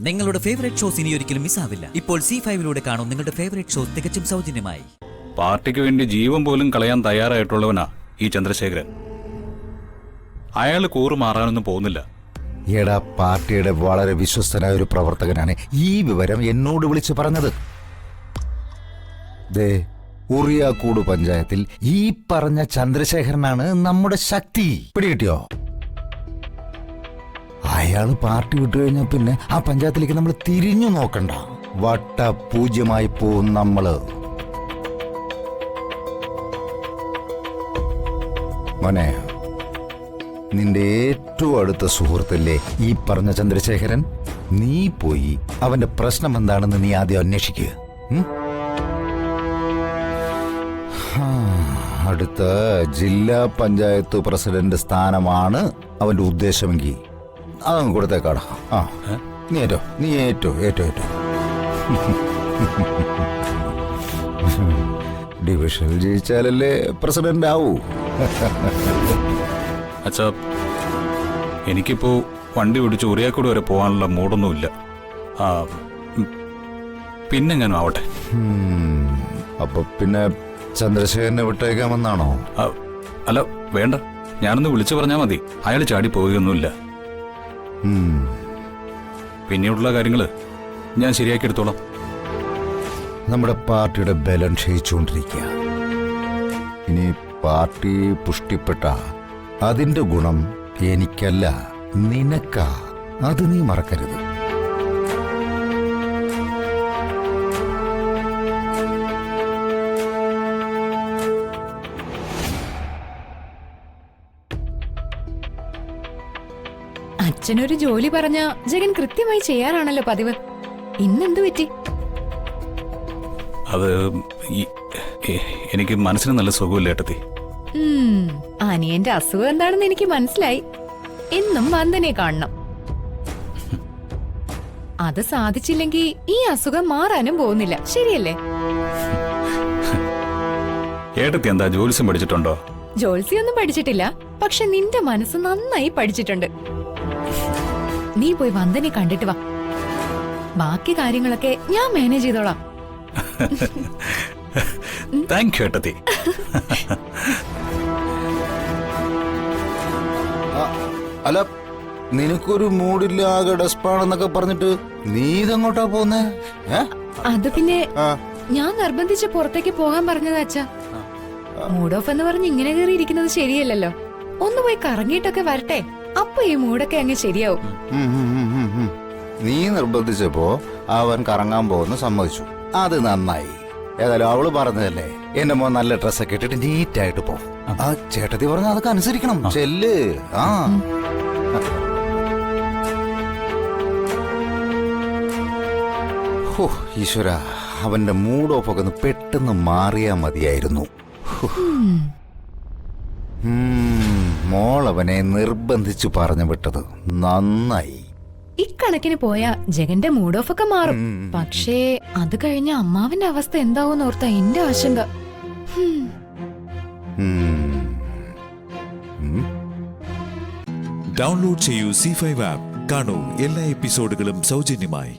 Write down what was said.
നിങ്ങളുടെ favourite shows ഇനി ഒരിക്കലും മിസ്സാവില്ല. ഇപ്പോൾ C5-ലൂടെ കാണും നിങ്ങളുടെ ഫേവറേറ്റ് ഷോസ് തികച്ചും സൗജന്യമായി. പാർട്ടിക്ക് വേണ്ടി ജീവൻ പോലും കളയാൻ തയ്യാറായിട്ടുള്ളവനാ ഈ ചന്ദ്രശേഖരൻ. അയാൾ കൂറുമാറാനൊന്നും പോകുന്നില്ല. എടാ, പാർട്ടിയുടെ വളരെ വിശ്വസ്തനായ ഒരു പ്രവർത്തകനാണ് ഈ വിവരം എന്നോട് വിളിച്ചു പറഞ്ഞത്. ദേ, ഉറിയാക്കൂട് പഞ്ചായത്തിൽ ഈ പറഞ്ഞ ചന്ദ്രശേഖരനാണ് നമ്മുടെ ശക്തി. പിടികിട്ടിയോ? അയാൾ പാർട്ടി വിട്ടു കഴിഞ്ഞാൽ പിന്നെ ആ പഞ്ചായത്തിലേക്ക് നമ്മൾ തിരിഞ്ഞു നോക്കണ്ട. വട്ട പൂജ്യമായി പോവും നമ്മള്. മോനെ, നിന്റെ ഏറ്റവും അടുത്ത സുഹൃത്തല്ലേ ഈ പറഞ്ഞ ചന്ദ്രശേഖരൻ? നീ പോയി അവന്റെ പ്രശ്നം എന്താണെന്ന് നീ ആദ്യം അന്വേഷിക്കുക. അടുത്ത ജില്ലാ പഞ്ചായത്ത് പ്രസിഡന്റ് സ്ഥാനമാണ് അവന്റെ ഉദ്ദേശമെങ്കിൽ അതങ്ങ് കൊടുത്തേക്കാടാ. നീ ഏറ്റോ ഡിവിഷനിൽ ജയിച്ചാലല്ലേ പ്രസിഡന്റ് ആവൂ. അച്ഛാ, എനിക്കിപ്പോ വണ്ടി ഓടിച്ച് ഉറിയാക്കൂട് വരെ പോകാനുള്ള മൂടൊന്നുമില്ല. പിന്നെ ഞാൻ ആവട്ടെ. അപ്പൊ പിന്നെ ചന്ദ്രശേഖരനെ വിട്ടേക്കാമെന്നാണോ? അല്ല, വേണ്ട. ഞാനൊന്ന് വിളിച്ചു പറഞ്ഞാൽ മതി. അയാൾ ചാടി പോവുകയൊന്നുമില്ല. പിന്നീടുള്ള കാര്യങ്ങള് ഞാൻ ശരിയാക്കി എടുത്തോളാം. നമ്മുടെ പാർട്ടിയുടെ ബലം ക്ഷയിച്ചുകൊണ്ടിരിക്കുക. ഇനി പാർട്ടി പുഷ്ടിപ്പെട്ട അതിന്റെ ഗുണം എനിക്കല്ല, നിനക്കാ. അത് നീ മറക്കരുത്. അച്ഛനൊരു ജോലി പറഞ്ഞ ജഗൻ കൃത്യമായി ചെയ്യാറാണല്ലോ പതിവ്. ഇന്നെന്തു പറ്റി? അത് എനിക്ക് മനസ്സിന് നല്ല സുഖമില്ല ഏട്ടത്തി. അനിയന്റെ അസുഖം എന്താണെന്ന് എനിക്ക് മനസ്സിലായി. എന്നും വന്ദനെ കാണണം. അത് സാധിച്ചില്ലെങ്കിൽ ഈ അസുഖം മാറാനും പോകുന്നില്ല. ശരിയല്ലേ? ഏട്ടത്തി എന്താ ജോലിസം പഠിച്ചിട്ടുണ്ടോ? ജോൽസിയൊന്നും പഠിച്ചിട്ടില്ല, പക്ഷെ നിന്റെ മനസ്സ് നന്നായി പഠിച്ചിട്ടുണ്ട്. നീ പോയി വന്ദനെ കണ്ടിട്ട് വാ. ബാക്കി കാര്യങ്ങളൊക്കെ ഞാൻ മാനേജ് ചെയ്തോളാം. താങ്ക് യു ഏട്ടത്തി. അല്ല, നിനക്കൊരു മൂടില്ല, ആകെ ഡെസ്പാണെന്നൊക്കെ പറഞ്ഞിട്ട് നീ ഇതെങ്ങോട്ടാ പോന്നേ? അത് പിന്നെ ഞാൻ നിർബന്ധിച്ച് പുറത്തേക്ക് പോകാൻ പറഞ്ഞതാ അച്ഛാ. മൂഡ് ഓഫ് എന്ന് പറഞ്ഞ് ഇങ്ങനെ കയറി ഇരിക്കുന്നത് ശരിയല്ലല്ലോ. ഒന്ന് പോയി കറങ്ങിയിട്ടൊക്കെ വരട്ടെ. അപ്പൊ ഈ മൂടൊക്കെ അങ്ങ് ശരിയാവും. നീ നിർബന്ധിച്ചപ്പോ അവൻ കറങ്ങാൻ പോകുന്ന സമ്മതിച്ചു. അത് നന്നായി. ഏതായാലും അവള് പറഞ്ഞതല്ലേ, എന്റെ മോൻ നല്ല ഡ്രസ്സൊക്കെ ഇട്ടിട്ട് നീറ്റായിട്ട് പോ. ആ ചേട്ടത്തി പറഞ്ഞ അതൊക്കെ അനുസരിക്കണം. ചെല്ല്. ഈശ്വര, അവന്റെ മൂഡ് ഓഫ് ഒക്കെ ഒന്ന് പെട്ടെന്ന് മാറിയാ മതിയായിരുന്നു. മോളവനെ നിർബന്ധിച്ചു പറഞ്ഞു വിട്ടത് നന്നായി. ഇക്കണക്കിന് പോയാ ജഗന്റെ മൂഡ് ഓഫ് ഒക്കെ മാറും. പക്ഷേ അത് കഴിഞ്ഞ അമ്മാവന്റെ അവസ്ഥ എന്താവും ഓർത്താ എന്റെ ആശങ്ക. ഡൗൺലോഡ് ചെയ്യൂ C5 ആപ്പ്. കാണൂ എല്ലാ എപ്പിസോഡുകളും സൗജന്യമായി.